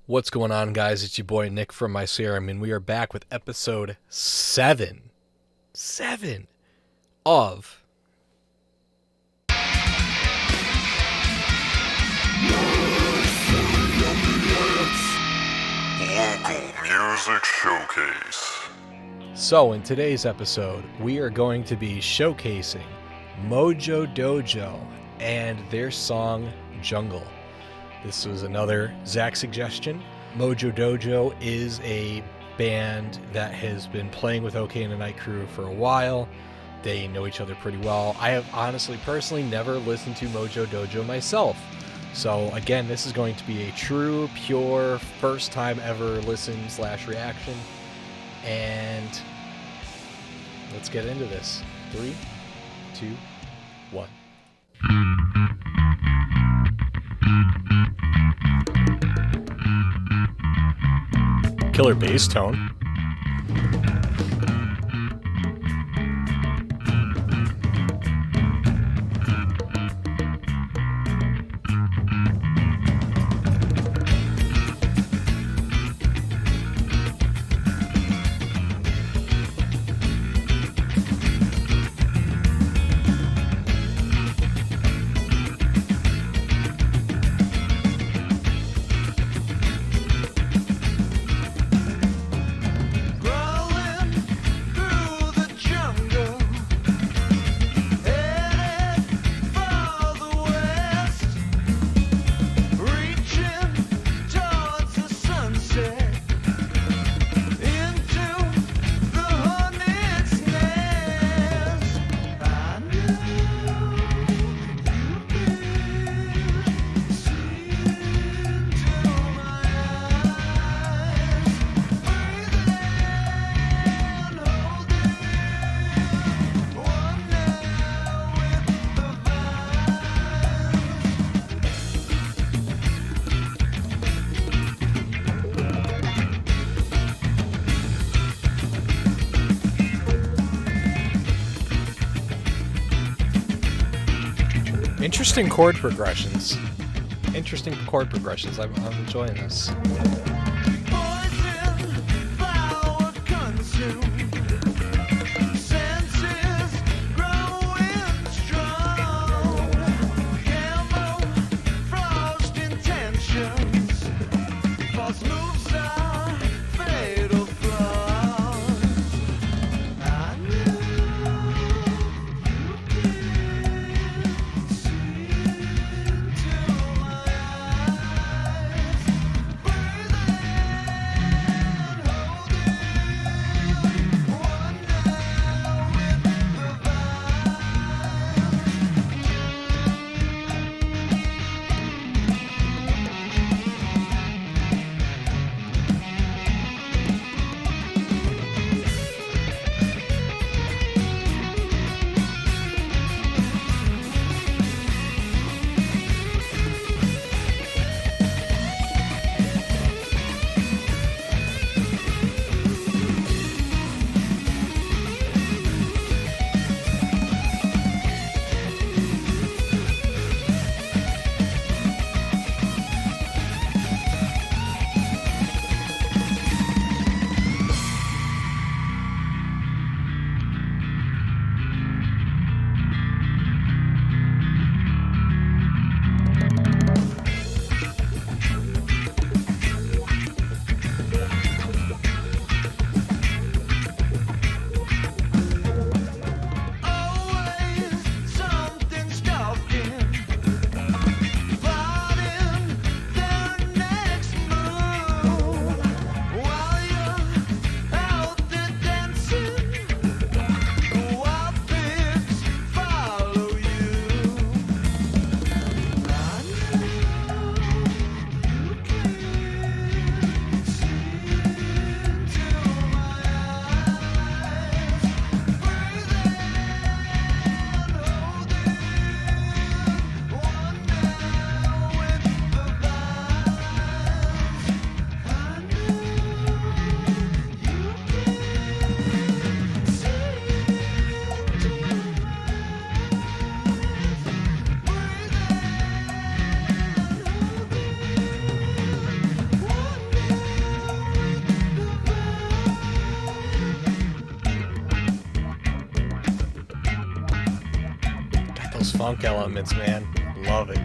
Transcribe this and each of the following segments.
What's going on, guys? It's your boy Nick from Mysarium, and we are back with episode 7 of Local Music Showcase. So in today's episode, we are going to be showcasing Mojo Dojo and their song Jungle. This was another Zach suggestion. Mojo Dojo is a band that has been playing with OK and the Night Crew for a while. They know each other pretty well. I have honestly, personally, never listened to Mojo Dojo myself. So again, this is going to be a true, pure, first time ever listen/reaction. And let's get into this. 3, 2, 1. Killer bass tone. Interesting chord progressions. I'm enjoying this. funk elements, man. Love it.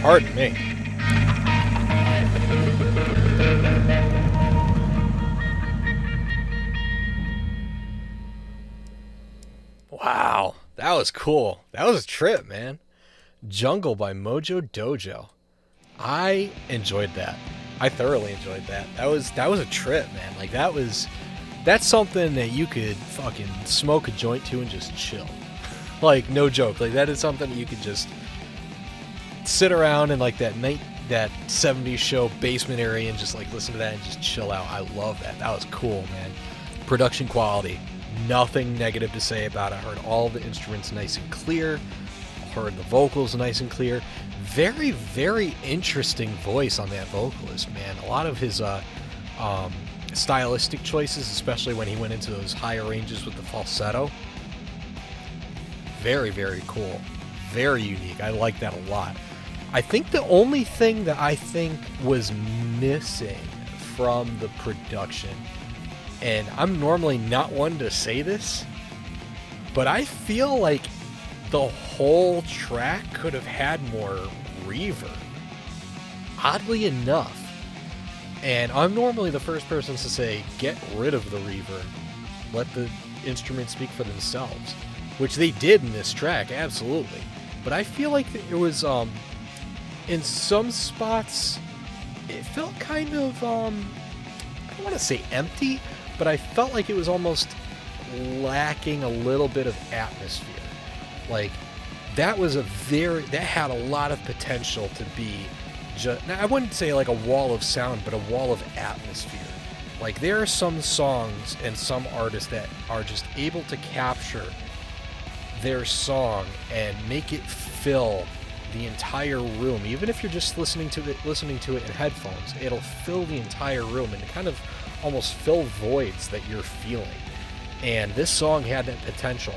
Pardon me. Wow, that was cool. That was a trip, man. Jungle by Mojo Dojo. I enjoyed that. I thoroughly enjoyed that. That was a trip, man. Like that's something that you could fucking smoke a joint to and just chill. Like, no joke. Like, that is something that you could just sit around in, like, that 70s show basement area and just, like, listen to that and just chill out. I love that. That was cool, man. Production quality. Nothing negative to say about it. I heard all the instruments nice and clear. Heard the vocals nice and clear. Very, very interesting voice on that vocalist, man. A lot of his stylistic choices, especially when he went into those higher ranges with the falsetto. Very, very cool. Very unique. I like that a lot. I think the only thing that I think was missing from the production, and I'm normally not one to say this, but I feel like the whole track could have had more reverb. Oddly enough. And I'm normally the first person to say, get rid of the reverb. Let the instruments speak for themselves. Which they did in this track, absolutely. But I feel like it was, in some spots, it felt kind of, I don't want to say empty, but I felt like it was almost lacking a little bit of atmosphere. Like, that had a lot of potential to be now, I wouldn't say like a wall of sound, but a wall of atmosphere. Like, there are some songs and some artists that are just able to capture their song and make it fill the entire room. Even if you're just listening to it in headphones, it'll fill the entire room and kind of almost fill voids that you're feeling. And this song had that potential.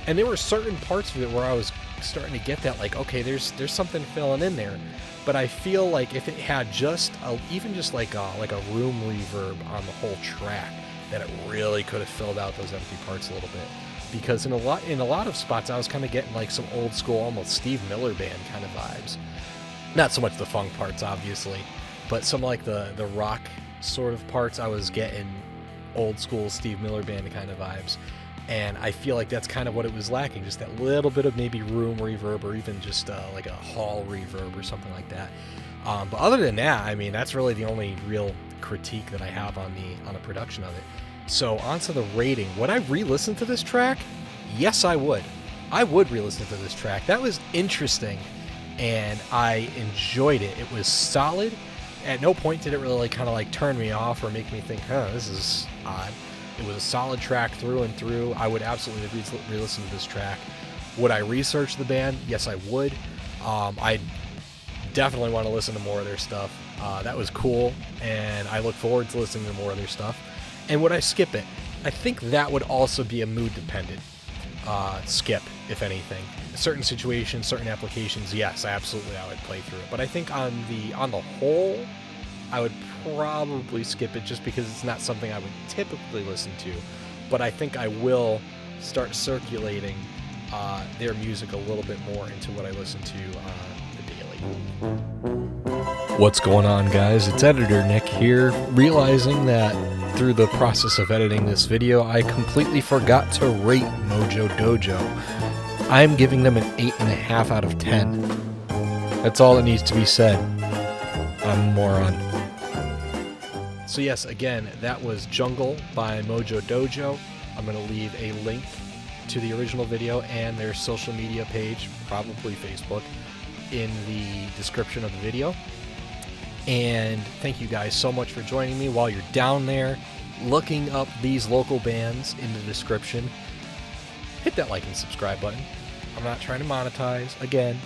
And there were certain parts of it where I was starting to get that, like, okay, there's something filling in there. But I feel like if it had just even just like a room reverb on the whole track, that it really could have filled out those empty parts a little bit. Because in a lot of spots, I was kind of getting like some old school, almost Steve Miller Band kind of vibes. Not so much the funk parts, obviously, but some like the rock sort of parts. I was getting old school Steve Miller Band kind of vibes. And I feel like that's kind of what it was lacking, just that little bit of maybe room reverb, or even just like a hall reverb or something like that. But other than that, I mean, that's really the only real critique that I have on the production of it. So onto the rating. Would I re-listen to this track? Yes, I would. I would re-listen to this track. That was interesting, and I enjoyed it. It was solid. At no point did it really like kind of like turn me off or make me think, this is odd. It was a solid track through and through. I would absolutely re-listen to this track. Would I research the band? Yes, I would. I definitely want to listen to more of their stuff. That was cool, and I look forward to listening to more of their stuff. And would I skip it? I think that would also be a mood-dependent skip, if anything. Certain situations, certain applications, yes, absolutely, I would play through it. But I think on the whole, I would probably skip it just because it's not something I would typically listen to. But I think I will start circulating their music a little bit more into what I listen to the daily. What's going on, guys? It's Editor Nick here, realizing that through the process of editing this video, I completely forgot to rate Mojo Dojo. I'm giving them an 8.5 out of 10. That's all that needs to be said. I'm a moron. So yes, again, that was Jungle by Mojo Dojo. I'm going to leave a link to the original video and their social media page, probably Facebook, in the description of the video. And thank you guys so much for joining me while you're down there looking up these local bands in the description. Hit that like and subscribe button. I'm not trying to monetize. Again,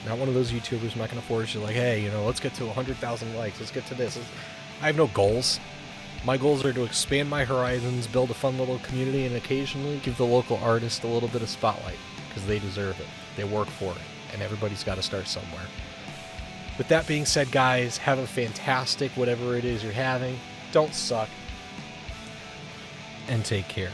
not one of those YouTubers. I'm not going to force you like, hey, let's get to 100,000 likes. Let's get to this. I have no goals. My goals are to expand my horizons, build a fun little community, and occasionally give the local artist a little bit of spotlight because they deserve it. They work for it, and everybody's got to start somewhere. With that being said, guys, have a fantastic whatever it is you're having. Don't suck. And take care.